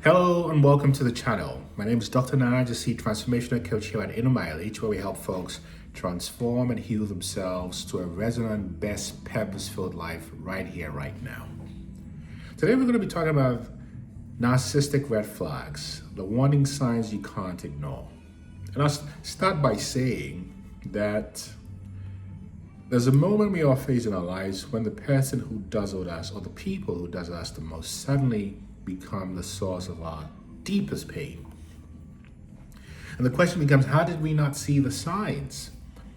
Hello and welcome to the channel. My name is Dr. Gyesie, transformational coach here at Inner Mileage, where we help folks transform and heal themselves to a resonant, best, purpose-filled life right here, right now. Today we're going to be talking about narcissistic red flags, the warning signs you can't ignore. And I'll start by saying that there's a moment we all face in our lives when the person who does with us, or the people who does us the most, suddenly become the source of our deepest pain. And the question becomes, how did we not see the signs?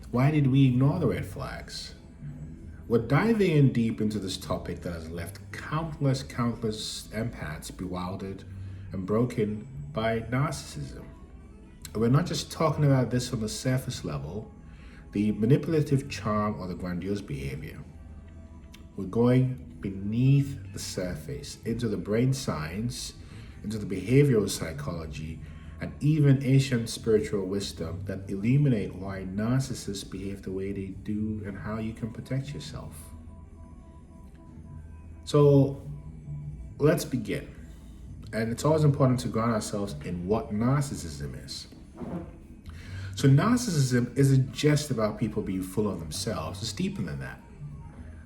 Why did we ignore the red flags? We're diving in deep into this topic that has left countless empaths bewildered and broken by narcissism. And we're not just talking about this on the surface level, the manipulative charm or the grandiose behavior. We're going beneath the surface, into the brain science, into the behavioral psychology, and even ancient spiritual wisdom that illuminate why narcissists behave the way they do and how you can protect yourself. So let's begin. And it's always important to ground ourselves in what narcissism is. So narcissism isn't just about people being full of themselves, it's deeper than that.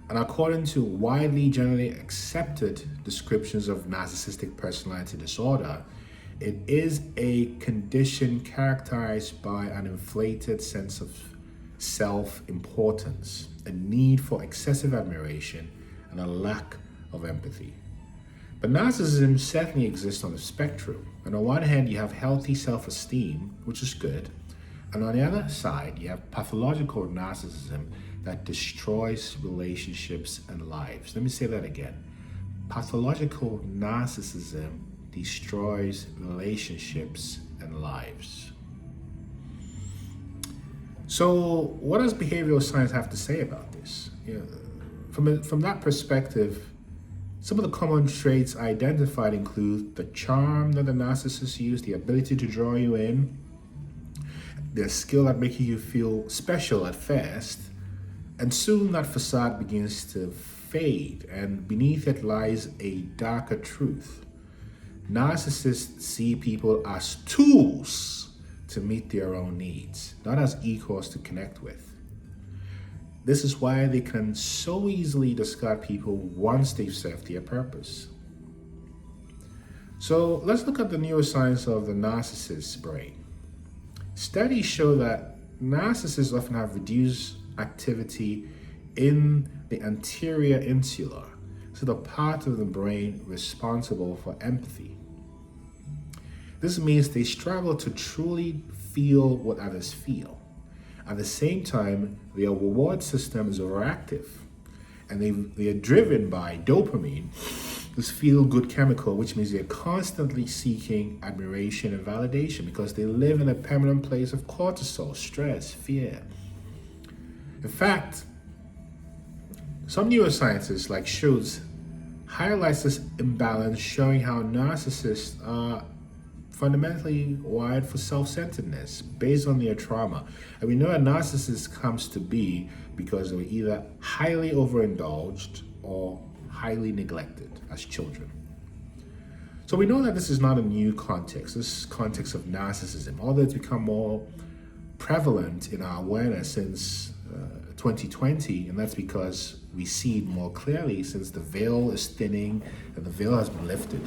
And according to widely generally accepted descriptions of narcissistic personality disorder, it is a condition characterized by an inflated sense of self-importance, a need for excessive admiration, and a lack of empathy. But narcissism certainly exists on the spectrum. And on one hand, you have healthy self-esteem, which is good. And on the other side, you have pathological narcissism that destroys relationships and lives. Let me say that again. Pathological narcissism destroys relationships and lives. So what does behavioral science have to say about this? From that perspective, some of the common traits identified include the charm that the narcissists use, the ability to draw you in, their skill at making you feel special at first, and soon that facade begins to fade, and beneath it lies a darker truth. Narcissists see people as tools to meet their own needs, not as equals to connect with. This is why they can so easily discard people once they've served their purpose. So let's look at the neuroscience of the narcissist's brain. Studies show that narcissists often have reduced activity in the anterior insula, so the part of the brain responsible for empathy. This means they struggle to truly feel what others feel. At the same time, their reward system is overactive, and they are driven by dopamine, this feel-good chemical, which means they're constantly seeking admiration and validation because they live in a permanent place of cortisol, stress, fear. In fact, some neuroscientists like Schultz highlights this imbalance, showing how narcissists are fundamentally wired for self-centeredness based on their trauma. And we know a narcissist comes to be because they were either highly overindulged or highly neglected as children. So we know that this is not a new context, this context of narcissism, although it's become more prevalent in our awareness since 2020, and that's because we see it more clearly since the veil is thinning and the veil has been lifted.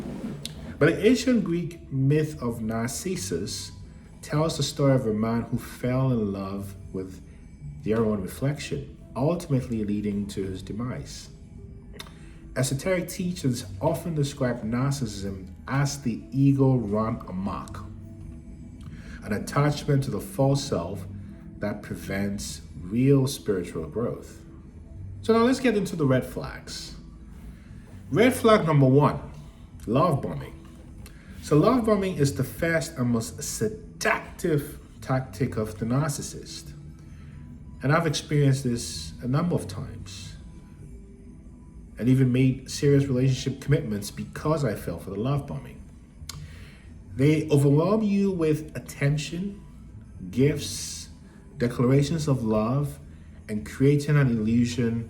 But the ancient Greek myth of Narcissus tells the story of a man who fell in love with their own reflection, ultimately leading to his demise. Esoteric teachers often describe narcissism as the ego run amok, an attachment to the false self that prevents real spiritual growth. So now let's get into the red flags. Red flag number 1, love bombing. So love bombing is the first and most seductive tactic of the narcissist. And I've experienced this a number of times, and even made serious relationship commitments because I fell for the love bombing. They overwhelm you with attention, gifts, declarations of love, and creating an illusion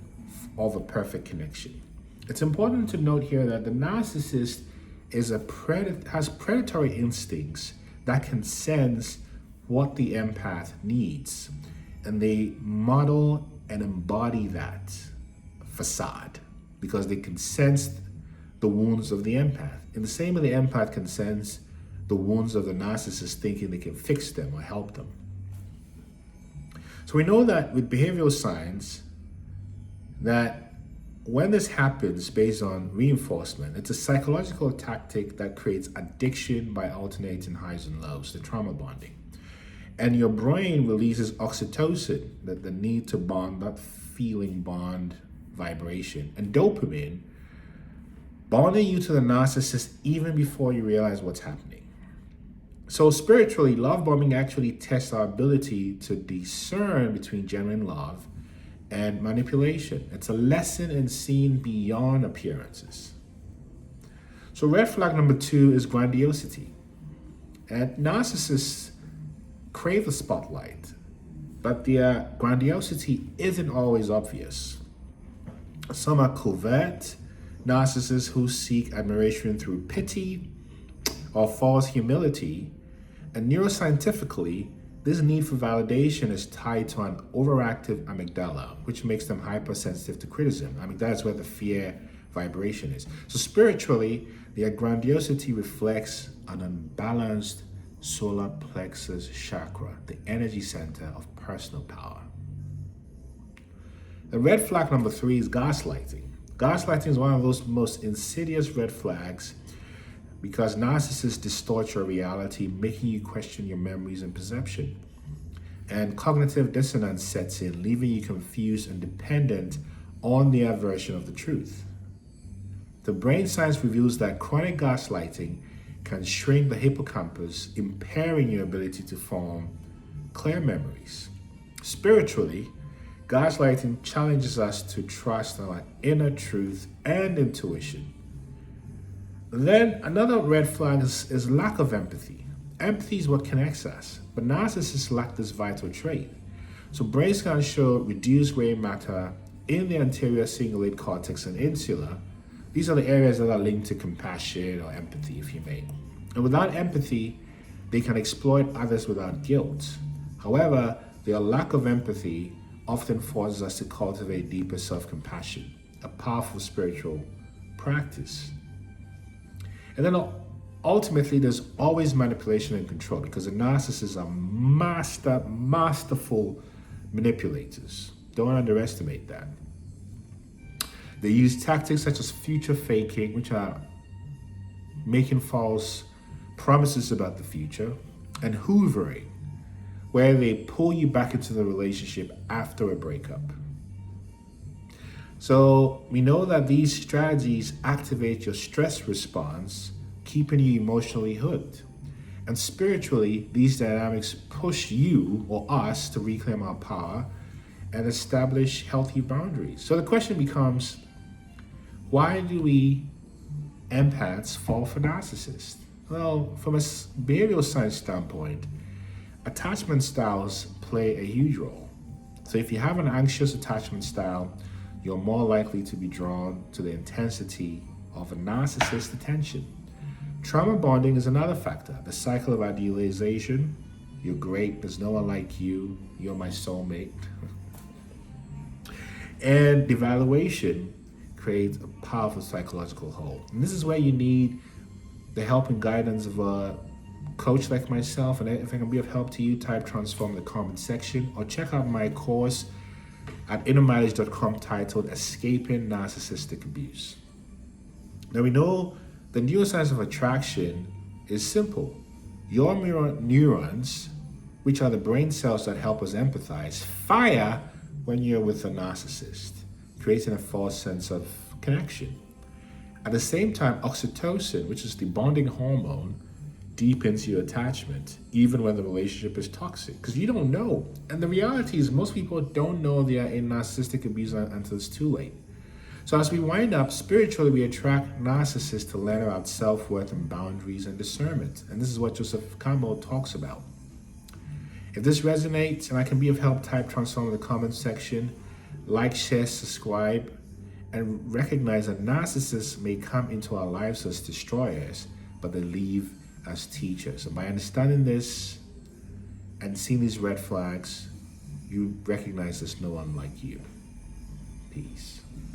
of a perfect connection. It's important to note here that the narcissist has predatory instincts that can sense what the empath needs, and they model and embody that facade because they can sense the wounds of the empath. In the same way the empath can sense the wounds of the narcissist, thinking they can fix them or help them. So we know that with behavioral science, that when this happens based on reinforcement, it's a psychological tactic that creates addiction by alternating highs and lows, the trauma bonding. And your brain releases oxytocin, that the need to bond, that feeling bond vibration, and dopamine, bonding you to the narcissist even before you realize what's happening. So spiritually, love bombing actually tests our ability to discern between genuine love and manipulation. It's a lesson in seeing beyond appearances. So red flag number 2 is grandiosity. And narcissists crave the spotlight, but their grandiosity isn't always obvious. Some are covert narcissists who seek admiration through pity or false humility. And neuroscientifically, this need for validation is tied to an overactive amygdala, which makes them hypersensitive to criticism. Amygdala is where the fear vibration is. So spiritually, their grandiosity reflects an unbalanced solar plexus chakra, the energy center of personal power. The red flag number 3 is gaslighting. Gaslighting is one of those most insidious red flags because narcissists distort your reality, making you question your memories and perception. And cognitive dissonance sets in, leaving you confused and dependent on their version of the truth. The brain science reveals that chronic gaslighting can shrink the hippocampus, impairing your ability to form clear memories. Spiritually, gaslighting challenges us to trust our inner truth and intuition. Then another red flag is lack of empathy. Empathy is what connects us, but narcissists lack this vital trait. So brain scans show reduced gray matter in the anterior cingulate cortex and insula. These are the areas that are linked to compassion or empathy, if you may. And without empathy, they can exploit others without guilt. However, their lack of empathy often forces us to cultivate deeper self-compassion, a powerful spiritual practice. And then ultimately, there's always manipulation and control because the narcissists are masterful manipulators. Don't underestimate that. They use tactics such as future faking, which are making false promises about the future, and hoovering, where they pull you back into the relationship after a breakup. So we know that these strategies activate your stress response, keeping you emotionally hooked. And spiritually, these dynamics push you or us to reclaim our power and establish healthy boundaries. So the question becomes, why do we empaths fall for narcissists? Well, from a behavioral science standpoint, attachment styles play a huge role. So if you have an anxious attachment style, you're more likely to be drawn to the intensity of a narcissist's attention. Trauma bonding is another factor. The cycle of idealization, you're great, there's no one like you, you're my soulmate. And devaluation creates a powerful psychological hold. And this is where you need the help and guidance of a coach like myself. And if I can be of help to you, type transform in the comment section or check out my course at innermileage.com titled Escaping Narcissistic Abuse. Now we know the neuroscience of attraction is simple. Your neurons, which are the brain cells that help us empathize, fire when you're with a narcissist, creating a false sense of connection. At the same time, oxytocin, which is the bonding hormone, deepens your attachment, even when the relationship is toxic, because you don't know. And the reality is most people don't know they are in narcissistic abuse until it's too late. So as we wind up, spiritually, we attract narcissists to learn about self-worth and boundaries and discernment. And this is what Joseph Campbell talks about. If this resonates and I can be of help, type transform in the comment section, like, share, subscribe, and recognize that narcissists may come into our lives as destroyers, but they leave as teachers. And by understanding this and seeing these red flags, you recognize there's no one like you. Peace.